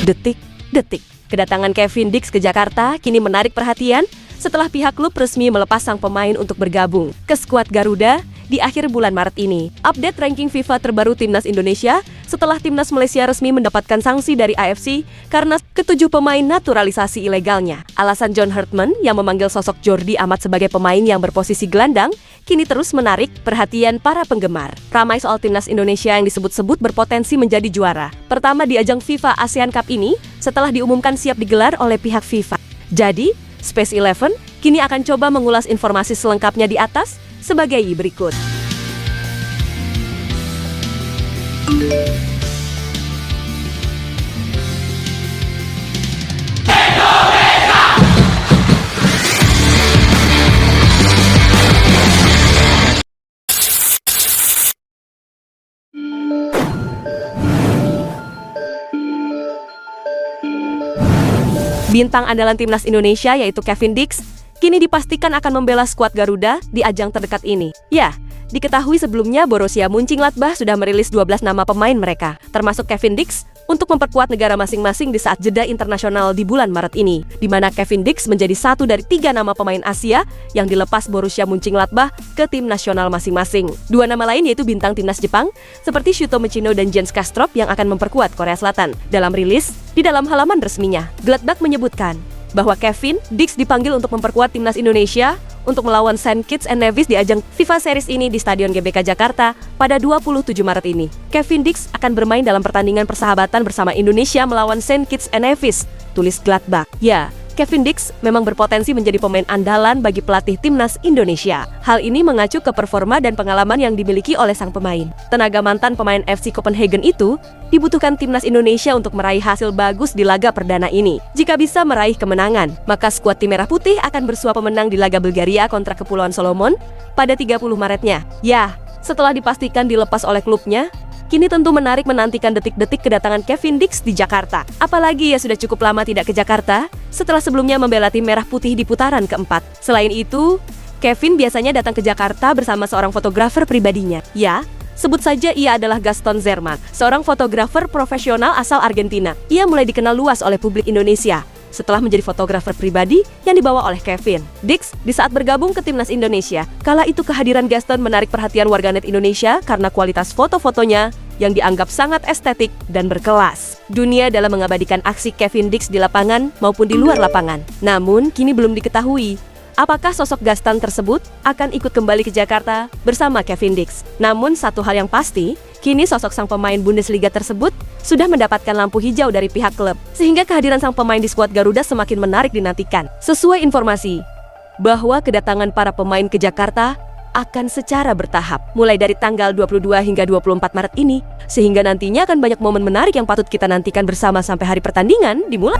Detik-detik. Kedatangan Kevin Dix ke Jakarta kini menarik perhatian setelah pihak klub resmi melepas sang pemain untuk bergabung ke skuad Garuda di akhir bulan Maret ini. Update ranking FIFA terbaru Timnas Indonesia setelah Timnas Malaysia resmi mendapatkan sanksi dari AFC karena ketujuh pemain naturalisasi ilegalnya. Alasan John Hartman yang memanggil sosok Jordi Amat sebagai pemain yang berposisi gelandang kini terus menarik perhatian para penggemar. Ramai soal Timnas Indonesia yang disebut-sebut berpotensi menjadi juara pertama di ajang FIFA ASEAN Cup ini setelah diumumkan siap digelar oleh pihak FIFA. Jadi, Space 11 kini akan coba mengulas informasi selengkapnya di atas sebagai berikut. Bintang andalan Timnas Indonesia yaitu Kevin Dix kini dipastikan akan membela skuad Garuda di ajang terdekat ini. Ya, diketahui sebelumnya Borussia Mönchengladbach sudah merilis 12 nama pemain mereka, termasuk Kevin Dix, untuk memperkuat negara masing-masing di saat jeda internasional di bulan Maret ini, di mana Kevin Dix menjadi satu dari 3 nama pemain Asia yang dilepas Borussia Mönchengladbach ke tim nasional masing-masing. 2 nama lain yaitu bintang timnas Jepang, seperti Shuto Michino dan Jens Kastrop yang akan memperkuat Korea Selatan. Dalam rilis, di dalam halaman resminya, Gladbach menyebutkan bahwa Kevin Dix dipanggil untuk memperkuat timnas Indonesia untuk melawan St. Kitts and Nevis di ajang FIFA Series ini di Stadion GBK Jakarta pada 27 Maret ini. Kevin Dix akan bermain dalam pertandingan persahabatan bersama Indonesia melawan St. Kitts and Nevis, tulis Gladbach. Ya, Kevin Dix memang berpotensi menjadi pemain andalan bagi pelatih timnas Indonesia. Hal ini mengacu ke performa dan pengalaman yang dimiliki oleh sang pemain. Tenaga mantan pemain FC Copenhagen itu dibutuhkan timnas Indonesia untuk meraih hasil bagus di laga perdana ini. Jika bisa meraih kemenangan, maka skuad tim merah putih akan bersua pemenang di laga Bulgaria kontra Kepulauan Solomon pada 30 Maretnya. Ya, setelah dipastikan dilepas oleh klubnya, kini tentu menarik menantikan detik-detik kedatangan Kevin Dix di Jakarta. Apalagi ia sudah cukup lama tidak ke Jakarta setelah sebelumnya membela tim merah putih di putaran keempat. Selain itu, Kevin biasanya datang ke Jakarta bersama seorang fotografer pribadinya. Ya, sebut saja ia adalah Gaston Zerman, seorang fotografer profesional asal Argentina. Ia mulai dikenal luas oleh publik Indonesia setelah menjadi fotografer pribadi yang dibawa oleh Kevin Dix di saat bergabung ke timnas Indonesia. Kala itu kehadiran Gaston menarik perhatian warganet Indonesia karena kualitas foto-fotonya yang dianggap sangat estetik dan berkelas. Dunia dalam mengabadikan aksi Kevin Dix di lapangan maupun di luar lapangan. Namun, kini belum diketahui apakah sosok Gaston tersebut akan ikut kembali ke Jakarta bersama Kevin Dix. Namun, satu hal yang pasti, kini sosok sang pemain Bundesliga tersebut sudah mendapatkan lampu hijau dari pihak klub, sehingga kehadiran sang pemain di skuad Garuda semakin menarik dinantikan. Sesuai informasi, bahwa kedatangan para pemain ke Jakarta akan secara bertahap, mulai dari tanggal 22 hingga 24 Maret ini, sehingga nantinya akan banyak momen menarik yang patut kita nantikan bersama sampai hari pertandingan dimulai.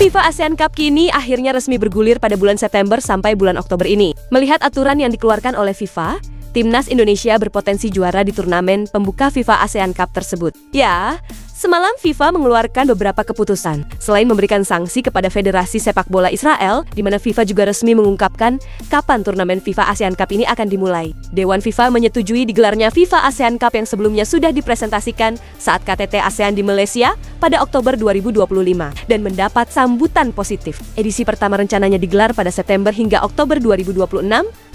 FIFA ASEAN Cup kini akhirnya resmi bergulir pada bulan September sampai bulan Oktober ini. Melihat aturan yang dikeluarkan oleh FIFA, Timnas Indonesia berpotensi juara di turnamen pembuka FIFA ASEAN Cup tersebut. Ya, semalam FIFA mengeluarkan beberapa keputusan. Selain memberikan sanksi kepada Federasi Sepak Bola Israel, di mana FIFA juga resmi mengungkapkan kapan turnamen FIFA ASEAN Cup ini akan dimulai. Dewan FIFA menyetujui digelarnya FIFA ASEAN Cup yang sebelumnya sudah dipresentasikan saat KTT ASEAN di Malaysia pada Oktober 2025 dan mendapat sambutan positif. Edisi pertama rencananya digelar pada September hingga Oktober 2026.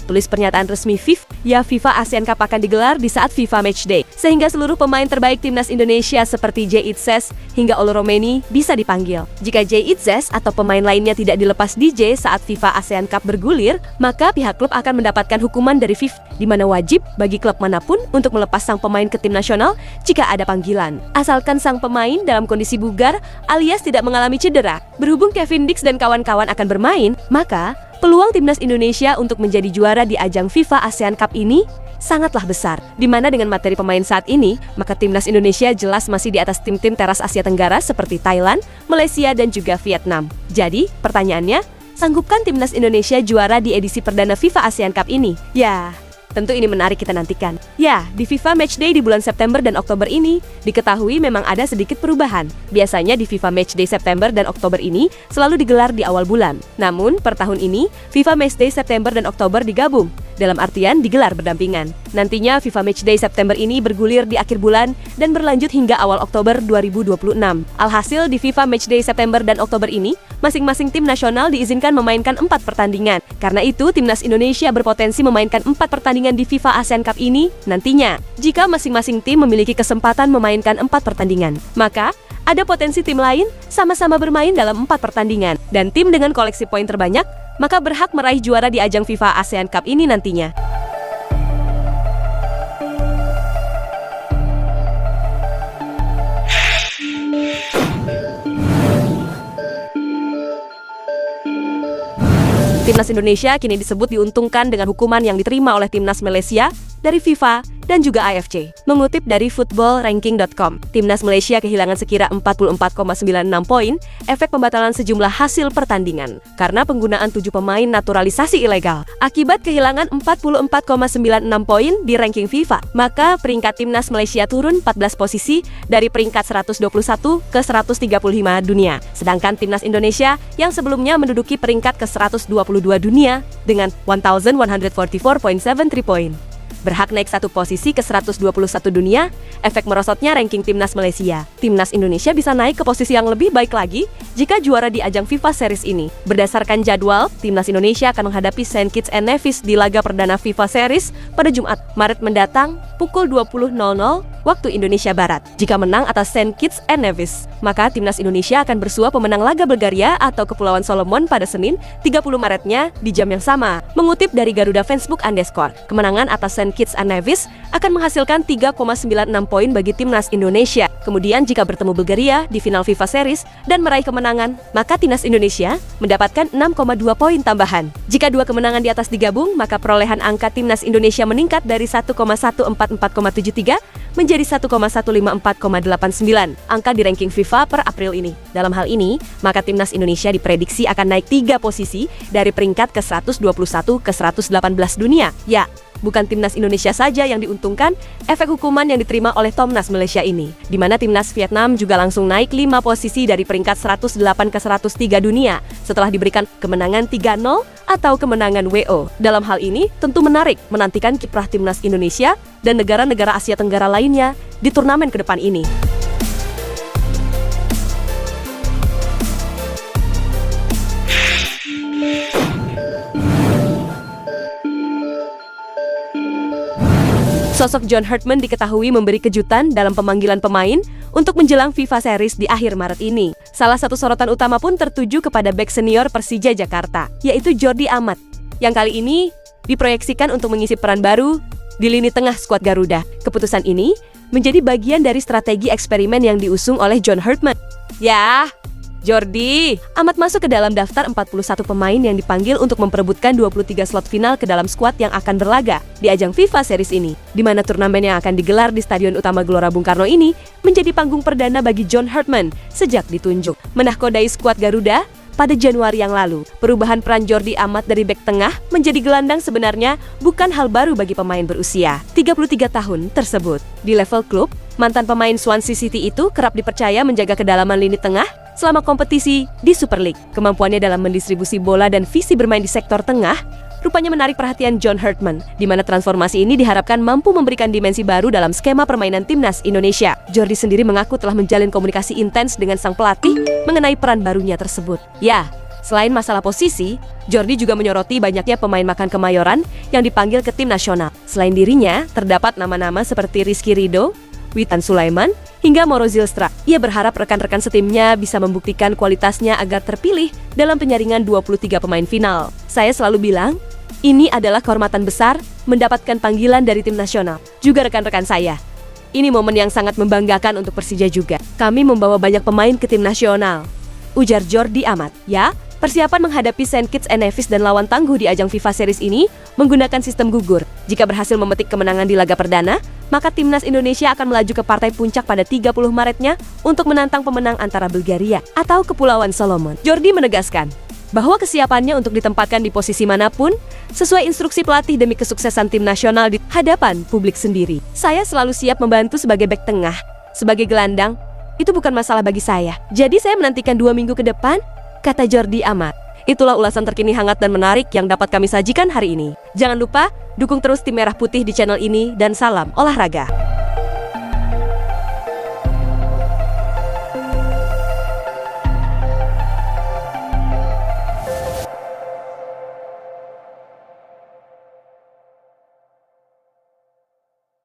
Tulis pernyataan resmi FIFA ASEAN Cup akan digelar di saat FIFA Matchday, sehingga seluruh pemain terbaik timnas Indonesia seperti Jay Itzes hingga Olo Romeni bisa dipanggil. Jika Jay Itzes atau pemain lainnya tidak dilepas DJ saat FIFA ASEAN Cup bergulir, maka pihak klub akan mendapatkan hukuman dari FIFA, di mana wajib bagi klub manapun untuk melepas sang pemain ke tim nasional jika ada panggilan, asalkan sang pemain dalam kondisi bugar alias tidak mengalami cedera. Berhubung Kevin Dix dan kawan-kawan akan bermain, maka peluang timnas Indonesia untuk menjadi juara di ajang FIFA ASEAN Cup ini sangatlah besar. Di mana dengan materi pemain saat ini, maka timnas Indonesia jelas masih di atas tim-tim teras Asia Tenggara seperti Thailand, Malaysia, dan juga Vietnam. Jadi, pertanyaannya, sanggupkan timnas Indonesia juara di edisi perdana FIFA ASEAN Cup ini? Ya, Tentu ini menarik kita nantikan. Ya, di FIFA Matchday di bulan September dan Oktober ini, diketahui memang ada sedikit perubahan. Biasanya di FIFA Matchday September dan Oktober ini selalu digelar di awal bulan. Namun, per tahun ini, FIFA Matchday September dan Oktober digabung. Dalam artian digelar berdampingan. Nantinya FIFA Matchday September ini bergulir di akhir bulan dan berlanjut hingga awal Oktober 2026. Alhasil di FIFA Matchday September dan Oktober ini, masing-masing tim nasional diizinkan memainkan 4 pertandingan. Karena itu, timnas Indonesia berpotensi memainkan 4 pertandingan di FIFA ASEAN Cup ini nantinya. Jika masing-masing tim memiliki kesempatan memainkan 4 pertandingan, maka ada potensi tim lain sama-sama bermain dalam 4 pertandingan. Dan tim dengan koleksi poin terbanyak maka berhak meraih juara di ajang FIFA ASEAN Cup ini nantinya. Timnas Indonesia kini disebut diuntungkan dengan hukuman yang diterima oleh timnas Malaysia dari FIFA dan juga AFC. Mengutip dari footballranking.com, timnas Malaysia kehilangan sekira 44,96 poin efek pembatalan sejumlah hasil pertandingan karena penggunaan 7 pemain naturalisasi ilegal. Akibat kehilangan 44,96 poin di ranking FIFA, maka peringkat timnas Malaysia turun 14 posisi dari peringkat 121 ke 135 dunia. Sedangkan timnas Indonesia yang sebelumnya menduduki peringkat ke 122 dunia dengan 1144.73 poin berhak naik 1 posisi ke 121 dunia. Efek merosotnya ranking timnas Malaysia. Timnas Indonesia bisa naik ke posisi yang lebih baik lagi jika juara di ajang FIFA Series ini. Berdasarkan jadwal, timnas Indonesia akan menghadapi Saint Kitts and Nevis di laga perdana FIFA Series pada Jumat, Maret mendatang pukul 20.00 waktu Indonesia Barat. Jika menang atas Saint Kitts and Nevis, maka timnas Indonesia akan bersua pemenang laga Bulgaria atau Kepulauan Solomon pada Senin 30 Maretnya di jam yang sama. Mengutip dari Garuda Facebook _ kemenangan atas Saint Kitts and Nevis akan menghasilkan 3,96 poin bagi timnas Indonesia. Kemudian jika bertemu Bulgaria di final FIFA Series dan meraih kemenangan, maka timnas Indonesia mendapatkan 6,2 poin tambahan. Jika 2 kemenangan di atas digabung, maka perolehan angka timnas Indonesia meningkat dari 1,144,73 menjadi 1,154,89 angka di ranking FIFA per April ini. Dalam hal ini, maka timnas Indonesia diprediksi akan naik 3 posisi dari peringkat ke 121 ke 118 dunia. Ya, bukan timnas Indonesia saja yang diuntungkan efek hukuman yang diterima oleh Timnas Malaysia ini, di mana timnas Vietnam juga langsung naik 5 posisi dari peringkat 108 ke 103 dunia setelah diberikan kemenangan 3-0 atau kemenangan WO. Dalam hal ini, tentu menarik menantikan kiprah timnas Indonesia dan negara-negara Asia Tenggara lainnya di turnamen ke depan ini. Sosok John Hartman diketahui memberi kejutan dalam pemanggilan pemain untuk menjelang FIFA Series di akhir Maret ini. Salah satu sorotan utama pun tertuju kepada bek senior Persija Jakarta, yaitu Jordi Amat, yang kali ini diproyeksikan untuk mengisi peran baru di lini tengah skuad Garuda. Keputusan ini menjadi bagian dari strategi eksperimen yang diusung oleh John Hartman. Ya, Jordi Amat masuk ke dalam daftar 41 pemain yang dipanggil untuk memperebutkan 23 slot final ke dalam skuad yang akan berlaga di ajang FIFA Series ini, di mana turnamen yang akan digelar di Stadion Utama Gelora Bung Karno ini menjadi panggung perdana bagi John Hartman sejak ditunjuk menahkodai skuad Garuda pada Januari yang lalu. Perubahan peran Jordi Amat dari bek tengah menjadi gelandang sebenarnya bukan hal baru bagi pemain berusia 33 tahun tersebut. Di level klub, mantan pemain Swansea City itu kerap dipercaya menjaga kedalaman lini tengah selama kompetisi di Super League. Kemampuannya dalam mendistribusi bola dan visi bermain di sektor tengah rupanya menarik perhatian John Hartman, di mana transformasi ini diharapkan mampu memberikan dimensi baru dalam skema permainan timnas Indonesia. Jordi sendiri mengaku telah menjalin komunikasi intens dengan sang pelatih mengenai peran barunya tersebut. Ya, selain masalah posisi, Jordi juga menyoroti banyaknya pemain makan Kemayoran yang dipanggil ke tim nasional. Selain dirinya, terdapat nama-nama seperti Rizky Ridho, Witan Sulaiman, hingga Moro Zylstra. Ia berharap rekan-rekan setimnya bisa membuktikan kualitasnya agar terpilih dalam penyaringan 23 pemain final. Saya selalu bilang, ini adalah kehormatan besar mendapatkan panggilan dari tim nasional. Juga rekan-rekan saya. Ini momen yang sangat membanggakan untuk Persija juga. Kami membawa banyak pemain ke tim nasional, ujar Jordi Amat. Ya, persiapan menghadapi Saint Kitts and Nevis dan lawan tangguh di ajang FIFA Series ini menggunakan sistem gugur. Jika berhasil memetik kemenangan di laga perdana, maka timnas Indonesia akan melaju ke partai puncak pada 30 Maretnya untuk menantang pemenang antara Bulgaria atau Kepulauan Solomon. Jordi menegaskan bahwa kesiapannya untuk ditempatkan di posisi manapun sesuai instruksi pelatih demi kesuksesan tim nasional di hadapan publik sendiri. Saya selalu siap membantu sebagai bek tengah, sebagai gelandang. Itu bukan masalah bagi saya. Jadi saya menantikan 2 minggu ke depan, kata Jordi Amat. Itulah ulasan terkini hangat dan menarik yang dapat kami sajikan hari ini. Jangan lupa dukung terus tim Merah Putih di channel ini dan salam olahraga.